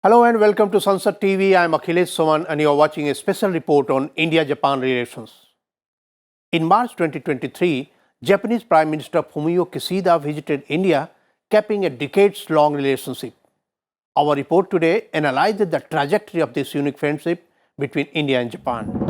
Hello and welcome to Sansad TV. I am Akhilesh Suman and you are watching a special report on India-Japan relations. In March 2023, Japanese Prime Minister Fumio Kishida visited India, capping a decades-long relationship. Our report today analyzes the trajectory of this unique friendship between India and Japan.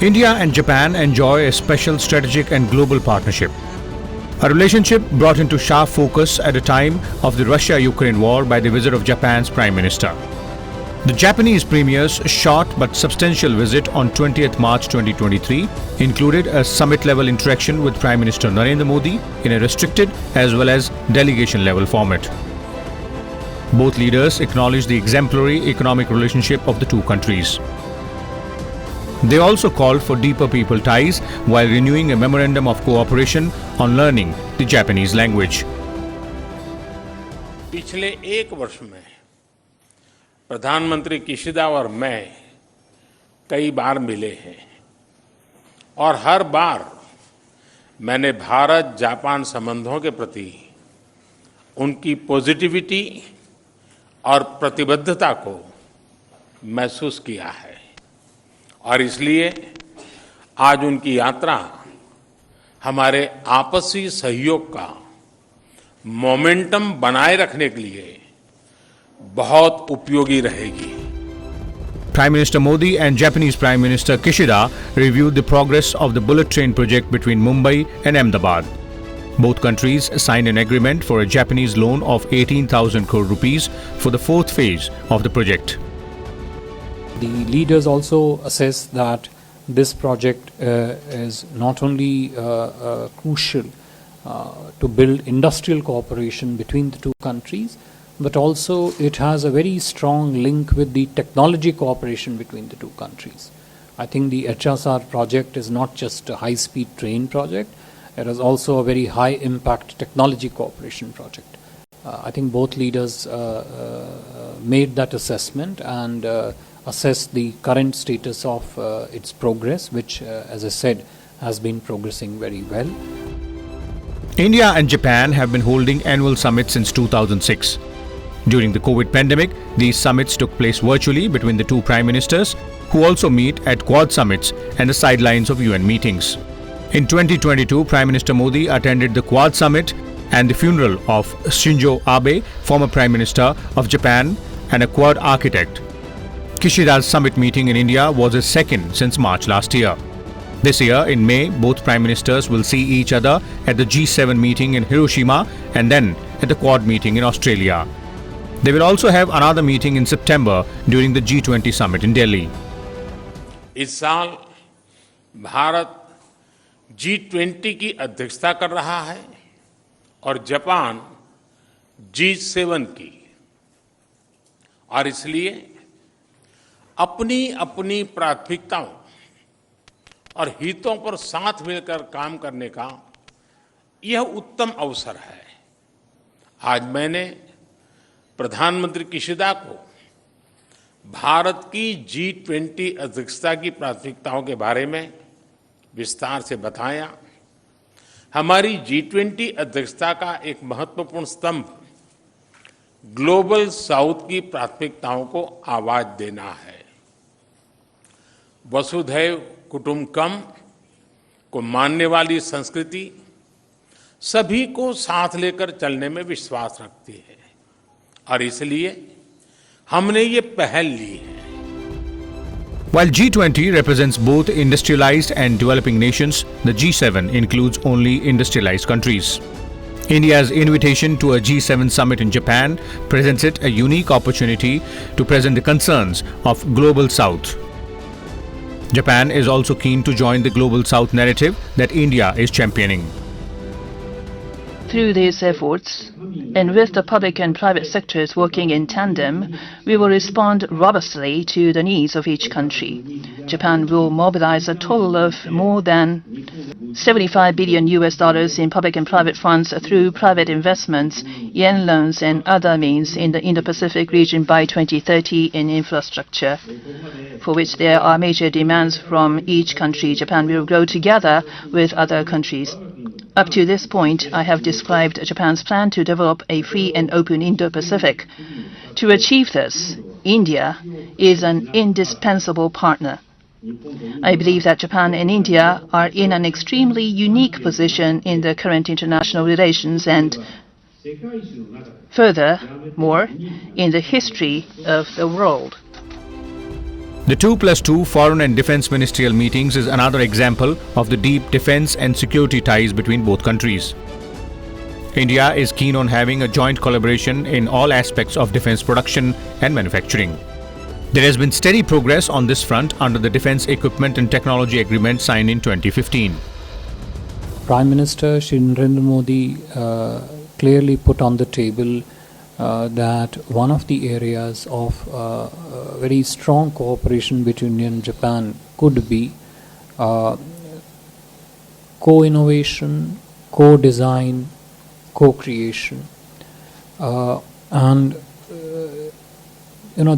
India and Japan enjoy a special strategic and global partnership. A relationship brought into sharp focus at a time of the Russia-Ukraine war by the visit of Japan's Prime Minister. The Japanese Premier's short but substantial visit on 20th March 2023 included a summit-level interaction with Prime Minister Narendra Modi in a restricted as well as delegation-level format. Both leaders acknowledged the exemplary economic relationship of the two countries. They also called for deeper people ties while renewing a memorandum of cooperation on learning the Japanese language. पिछले एक वर्ष में प्रधानमंत्री Kishida और मैं कई बार मिले हैं और हर बार मैंने भारत जापान संबंधों के प्रति उनकी पॉजिटिविटी और प्रतिबद्धता को महसूस किया है और इसलिए आज उनकी यात्रा हमारे आपसी सहयोग का मोमेंटम बनाए रखने के लिए बहुत उपयोगी रहेगी. Prime Minister Modi and Japanese Prime Minister Kishida reviewed the progress of the bullet train project between Mumbai and Ahmedabad. Both countries signed an agreement for a Japanese loan of 18,000 crore rupees for the fourth phase of the project. The leaders also assess that this project is not only crucial to build industrial cooperation between the two countries, but also it has a very strong link with the technology cooperation between the two countries. I think the HSR project is not just a high-speed train project, it is also a very high-impact technology cooperation project. I think both leaders made that assessment and assess the current status of its progress, which, as I said, has been progressing very well. India and Japan have been holding annual summits since 2006. During the COVID pandemic, these summits took place virtually between the two prime ministers, who also meet at Quad summits and the sidelines of UN meetings. In 2022, Prime Minister Modi attended the Quad summit and the funeral of Shinzo Abe, former Prime Minister of Japan and a Quad architect. Kishida's summit meeting in India was his second since March last year. This year, in May, both Prime Ministers will see each other at the G7 meeting in Hiroshima and then at the Quad meeting in Australia. They will also have another meeting in September during the G20 summit in Delhi. इस साल Bharat G20 की अध्यक्षता कर रहा है और Japan G7 की, और इसलिए अपनी अपनी प्राथमिकताओं और हितों पर साथ मिलकर काम करने का यह उत्तम अवसर है. आज मैंने प्रधानमंत्री किशिदा को भारत की G20 अध्यक्षता की प्राथमिकताओं के बारे में विस्तार से बताया. हमारी G20 अध्यक्षता का एक महत्वपूर्ण स्तंभ ग्लोबल साउथ की प्राथमिकताओं को आवाज देना है. वसुधैव कुटुंबकम को मानने वाली संस्कृति सभी को साथ लेकर चलने में विश्वास रखती है और इसलिए हमने ये पहल ली है. While G20 represents both industrialized and developing nations, the G7 includes only industrialized countries. India's invitation to a G7 summit in Japan presents it a unique opportunity to present the concerns of Global South. Japan is also keen to join the Global South narrative that India is championing. Through these efforts, and with the public and private sectors working in tandem, we will respond robustly to the needs of each country. Japan will mobilize a total of more than $75 billion in public and private funds through private investments, yen loans, and other means in the Indo-Pacific region by 2030 in infrastructure, for which there are major demands from each country. Japan will grow together with other countries. Up to this point, I have described Japan's plan to develop a free and open Indo-Pacific. To achieve this, India is an indispensable partner. I believe that Japan and India are in an extremely unique position in the current international relations and, furthermore, in the history of the world. The 2+2 foreign and defense ministerial meetings is another example of the deep defense and security ties between both countries. India is keen on having a joint collaboration in all aspects of defense production and manufacturing. There has been steady progress on this front under the Defense Equipment and Technology Agreement signed in 2015. Prime Minister Shri Narendra Modi clearly put on the table that one of the areas of very strong cooperation between India and Japan could be co-innovation, co-design, co-creation.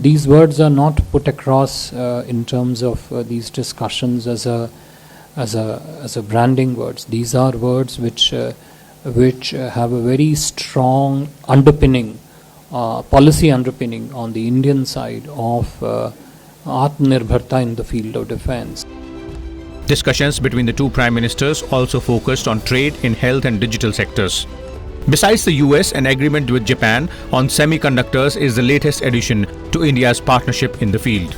These words are not put across in terms of these discussions as a branding words. These are words which have a very strong underpinning, policy underpinning on the Indian side of Atmanirbharta in the field of defense. Discussions between the two prime ministers also focused on trade in health and digital sectors. Besides the US, an agreement with Japan on semiconductors is the latest addition to India's partnership in the field.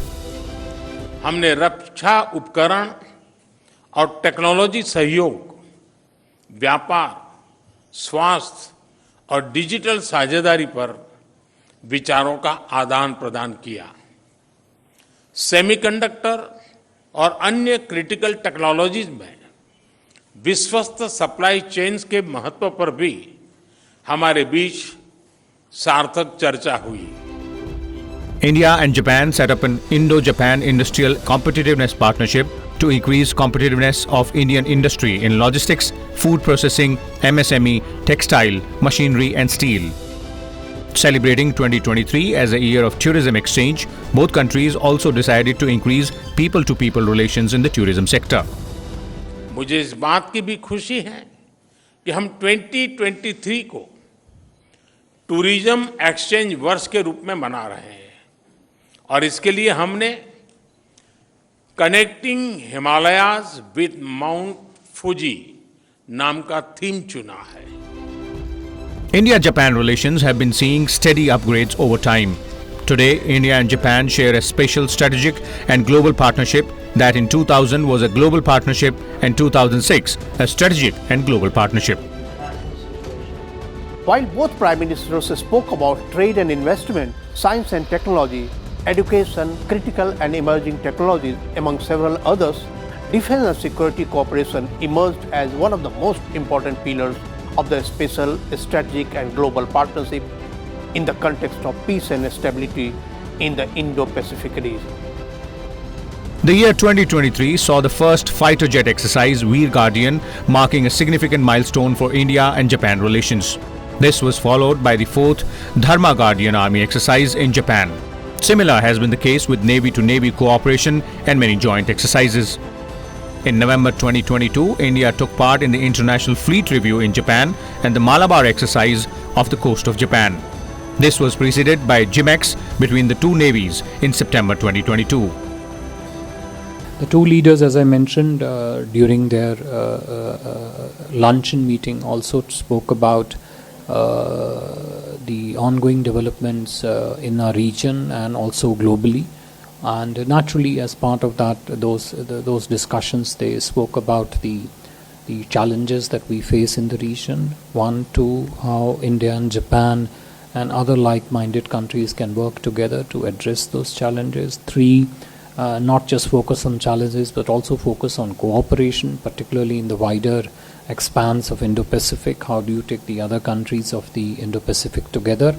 हमने रक्षा उपकरण और technology सहयोग, व्यापार, स्वास्थ्य और digital साझेदारी पर विचारों का आदान प्रदान किया। सेमीकंडक्टर और अन्य क्रिटिकल टेक्नोलॉजीज में विश्वस्त सप्लाई चेन्स के महत्व पर भी हमारे बीच सार्थक चर्चा हुई। India and Japan set up an Indo-Japan Industrial Competitiveness Partnership to increase competitiveness of Indian industry in logistics, food processing, MSME, textile, machinery and steel. Celebrating 2023 as a year of tourism exchange, both countries also decided to increase people-to-people relations in the tourism sector. मुझे इस बात की भी खुशी है कि हम 2023 को टूरिज्म एक्सचेंज वर्ष के रूप में मना रहे हैं और इसके लिए हमने connecting Himalayas with Mount Fuji नाम का थीम चुना है। India-Japan relations have been seeing steady upgrades over time. Today, India and Japan share a special strategic and global partnership that in 2000 was a global partnership and 2006 a strategic and global partnership. While both Prime Ministers spoke about trade and investment, science and technology, education, critical and emerging technologies, among several others, defense and security cooperation emerged as one of the most important pillars of the special, strategic and global partnership in the context of peace and stability in the Indo-Pacific region. The year 2023 saw the first fighter jet exercise, Veer Guardian, marking a significant milestone for India and Japan relations. This was followed by the 4th Dharma Guardian Army exercise in Japan. Similar has been the case with Navy-to-Navy cooperation and many joint exercises. In November 2022, India took part in the International Fleet Review in Japan and the Malabar exercise off the coast of Japan. This was preceded by GIMEX between the two navies in September 2022. The two leaders, as I mentioned, during their luncheon meeting also spoke about the ongoing developments in our region and also globally. And naturally, as part of that, those discussions, they spoke about the the challenges that we face in the region. 1, 2, how India and Japan and other like-minded countries can work together to address those challenges. 3, not just focus on challenges but also focus on cooperation, particularly in the wider expanse of Indo-Pacific. How do you take the other countries of the Indo-Pacific together?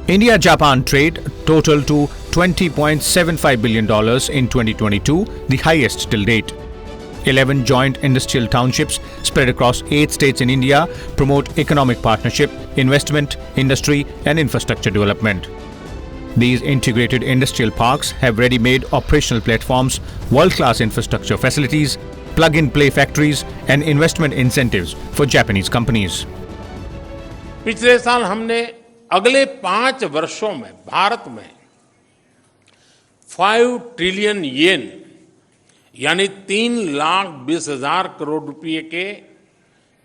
India-Japan trade totaled to $20.75 billion in 2022, the highest till date. 11 joint industrial townships spread across 8 states in India promote economic partnership, investment, industry and infrastructure development. These integrated industrial parks have ready-made operational platforms, world-class infrastructure facilities, plug-and-play factories and investment incentives for Japanese companies. पिछले साल हमने अगले 5 वर्षों में भारत में 5 trillion येन यानी 3,20,000 करोड़ रुपए के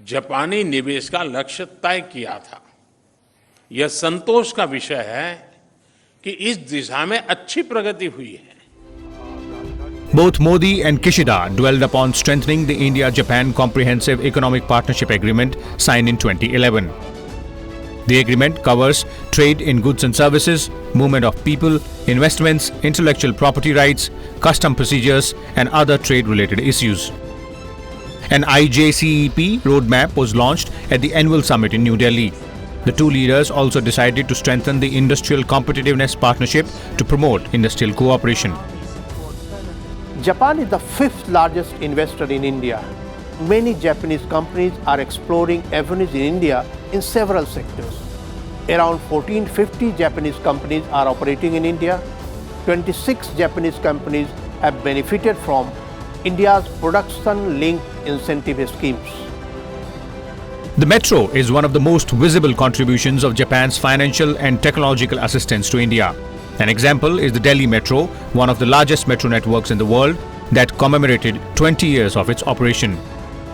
जापानी निवेश का लक्ष्य तय किया था। यह संतोष का विषय है कि इस दिशा में अच्छी प्रगति हुई है। Both Modi and Kishida dwelled upon strengthening the India-Japan Comprehensive Economic Partnership Agreement signed in 2011. The agreement covers trade in goods and services, movement of people, investments, intellectual property rights, custom procedures and other trade-related issues. An IJCEP roadmap was launched at the annual summit in New Delhi. The two leaders also decided to strengthen the industrial competitiveness partnership to promote industrial cooperation. Japan is the 5th largest investor in India. Many Japanese companies are exploring avenues in India in several sectors. Around 1450 Japanese companies are operating in India. 26 Japanese companies have benefited from India's production-linked incentive schemes. The metro is one of the most visible contributions of Japan's financial and technological assistance to India. An example is the Delhi Metro, one of the largest metro networks in the world, that commemorated 20 years of its operation.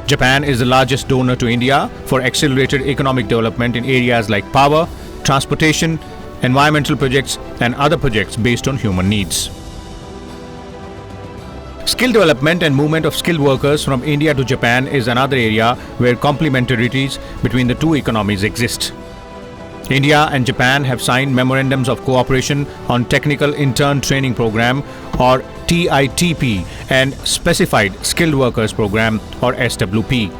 Japan is the largest donor to India for accelerated economic development in areas like power, transportation, environmental projects and other projects based on human needs. Skill development and movement of skilled workers from India to Japan is another area where complementarities between the two economies exist. India and Japan have signed memorandums of cooperation on Technical Intern Training Program or TITP and Specified Skilled Workers Program or SWP.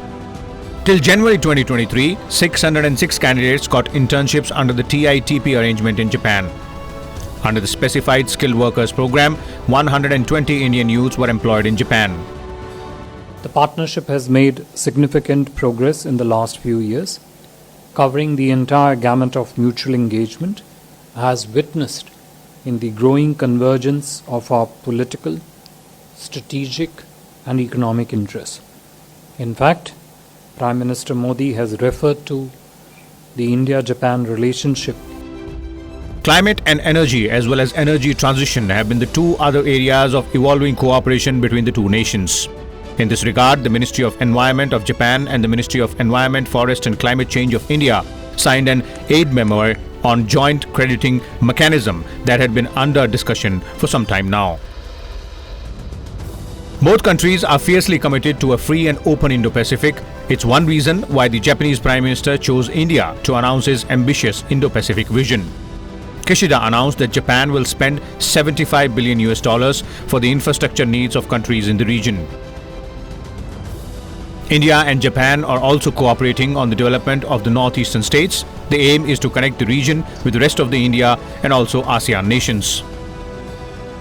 Till January 2023, 606 candidates got internships under the TITP arrangement in Japan. Under the Specified Skilled Workers Program, 120 Indian youths were employed in Japan. The partnership has made significant progress in the last few years, covering the entire gamut of mutual engagement, has witnessed in the growing convergence of our political, strategic and economic interests. In fact, Prime Minister Modi has referred to the India-Japan relationship. Climate and energy as well as energy transition have been the two other areas of evolving cooperation between the two nations. In this regard, the Ministry of Environment of Japan and the Ministry of Environment, Forest and Climate Change of India signed an aid memo on joint crediting mechanism that had been under discussion for some time now. Both countries are fiercely committed to a free and open Indo-Pacific. It's one reason why the Japanese Prime Minister chose India to announce his ambitious Indo-Pacific vision. Kishida announced that Japan will spend $75 billion for the infrastructure needs of countries in the region. India and Japan are also cooperating on the development of the northeastern states. The aim is to connect the region with the rest of the India and also ASEAN nations.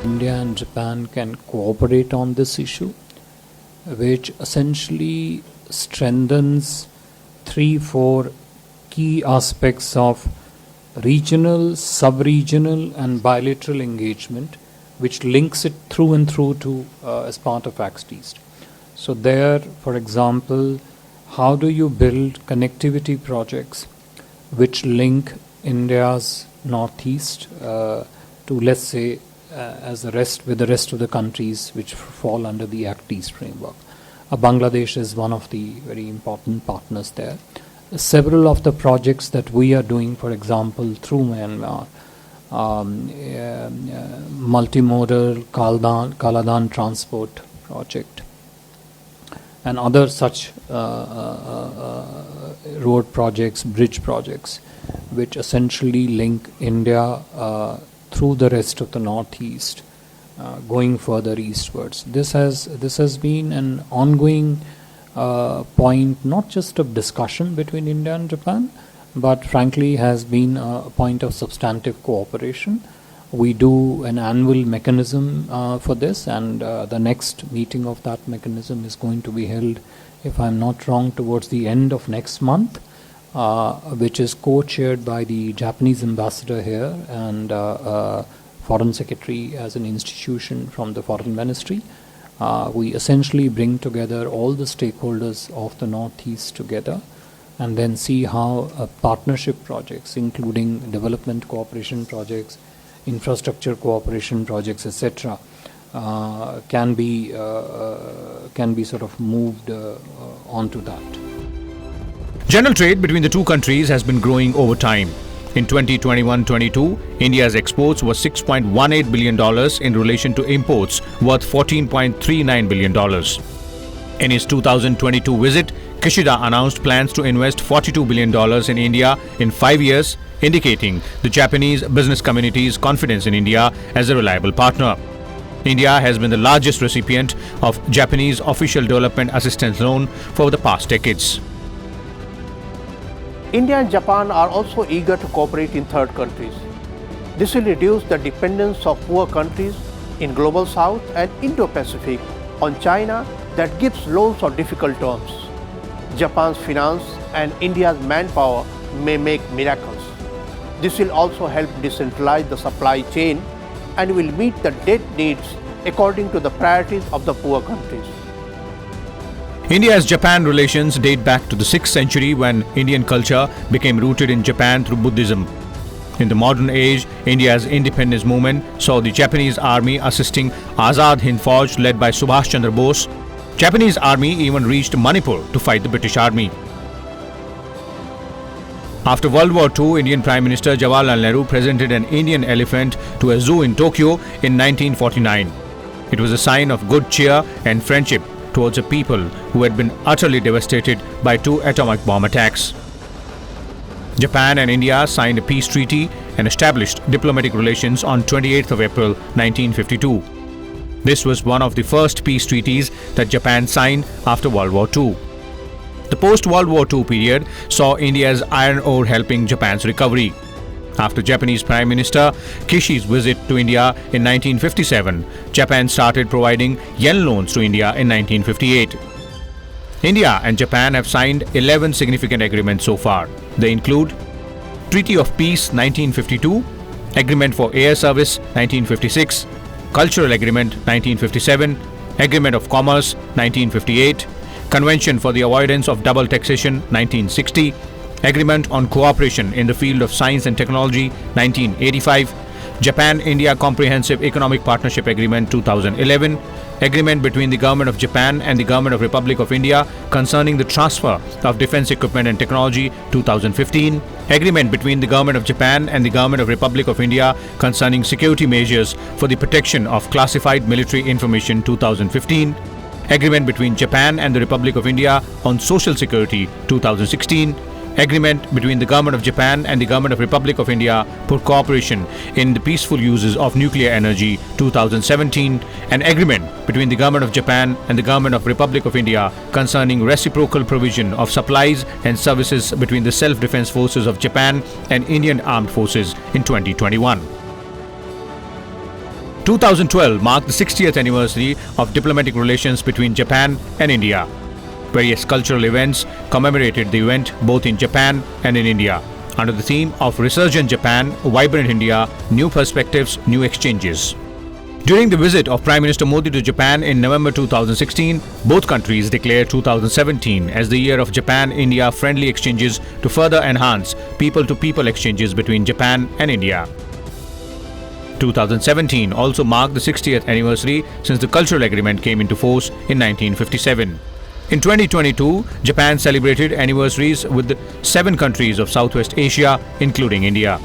India and Japan can cooperate on this issue, which essentially strengthens 3-4 key aspects of regional, sub-regional and bilateral engagement, which links it through and through to as part of Act East. So there, for example, how do you build connectivity projects which link India's northeast to, let's say, with the rest of the countries which fall under the Act East framework. Bangladesh is one of the very important partners there. Several of the projects that we are doing, for example, through Myanmar, multimodal Kaladan transport project, and other such road projects, bridge projects, which essentially link India through the rest of the Northeast, going further eastwards. This has been an ongoing point, not just of discussion between India and Japan, but frankly has been a point of substantive cooperation. We do an annual mechanism for this, and the next meeting of that mechanism is going to be held, if I'm not wrong, towards the end of next month, which is co-chaired by the Japanese ambassador here and foreign secretary as an institution from the foreign ministry. We essentially bring together all the stakeholders of the Northeast together and then see how partnership projects, including development cooperation projects, infrastructure cooperation projects, etc., can be sort of moved onto that. General trade between the two countries has been growing over time. In 2021-22, India's exports were $6.18 billion in relation to imports worth $14.39 billion. In his 2022 visit, Kishida announced plans to invest $42 billion in India in 5 years, indicating the Japanese business community's confidence in India as a reliable partner. India has been the largest recipient of Japanese official development assistance loan for the past decades. India and Japan are also eager to cooperate in third countries. This will reduce the dependence of poor countries in Global South and Indo-Pacific on China that gives loans on difficult terms. Japan's finance and India's manpower may make miracles. This will also help decentralize the supply chain and will meet the debt needs according to the priorities of the poor countries. India's-Japan relations date back to the 6th century when Indian culture became rooted in Japan through Buddhism. In the modern age, India's independence movement saw the Japanese army assisting Azad Hind Fauj led by Subhash Chandra Bose. Japanese army even reached Manipur to fight the British army. After World War II, Indian Prime Minister Jawaharlal Nehru presented an Indian elephant to a zoo in Tokyo in 1949. It was a sign of good cheer and friendship towards a people who had been utterly devastated by 2 atomic bomb attacks. Japan and India signed a peace treaty and established diplomatic relations on 28th of April 1952. This was one of the first peace treaties that Japan signed after World War II. The post-World War II period saw India's iron ore helping Japan's recovery. After Japanese Prime Minister Kishida's visit to India in 1957, Japan started providing yen loans to India in 1958. India and Japan have signed 11 significant agreements so far. They include Treaty of Peace 1952, Agreement for Air Service 1956, Cultural Agreement 1957, Agreement of Commerce 1958, Convention for the Avoidance of Double Taxation 1960, Agreement on Cooperation in the Field of Science and Technology 1985, Japan-India Comprehensive Economic Partnership Agreement 2011, Agreement between the Government of Japan and the Government of Republic of India concerning the transfer of defense equipment and technology 2015, Agreement between the Government of Japan and the Government of Republic of India concerning security measures for the protection of classified military information 2015, Agreement between Japan and the Republic of India on Social Security 2016, Agreement between the Government of Japan and the Government of Republic of India for cooperation in the peaceful uses of nuclear energy 2017, an agreement between the Government of Japan and the Government of Republic of India concerning reciprocal provision of supplies and services between the self-defense forces of Japan and Indian armed forces in 2021. 2012 marked the 60th anniversary of diplomatic relations between Japan and India. Various cultural events commemorated the event both in Japan and in India under the theme of Resurgent Japan, Vibrant India, New Perspectives, New Exchanges. During the visit of Prime Minister Modi to Japan in November 2016, both countries declared 2017 as the year of Japan-India friendly exchanges to further enhance people-to-people exchanges between Japan and India. 2017 also marked the 60th anniversary since the Cultural Agreement came into force in 1957. In 2022, Japan celebrated anniversaries with 7 countries of Southwest Asia, including India.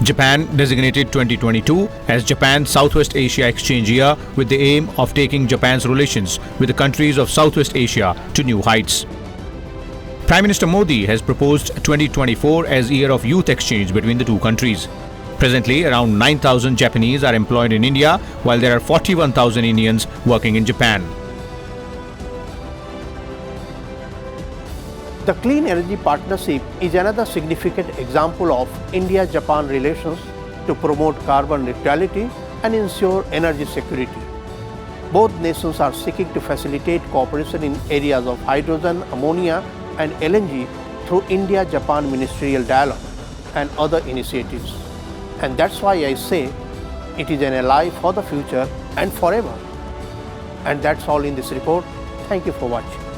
Japan designated 2022 as Japan Southwest Asia Exchange Year with the aim of taking Japan's relations with the countries of Southwest Asia to new heights. Prime Minister Modi has proposed 2024 as Year of Youth Exchange between the two countries. Presently, around 9,000 Japanese are employed in India, while there are 41,000 Indians working in Japan. The Clean Energy Partnership is another significant example of India-Japan relations to promote carbon neutrality and ensure energy security. Both nations are seeking to facilitate cooperation in areas of hydrogen, ammonia and LNG through India-Japan ministerial dialogue and other initiatives. And that's why I say it is an ally for the future and forever. And that's all in this report. Thank you for watching.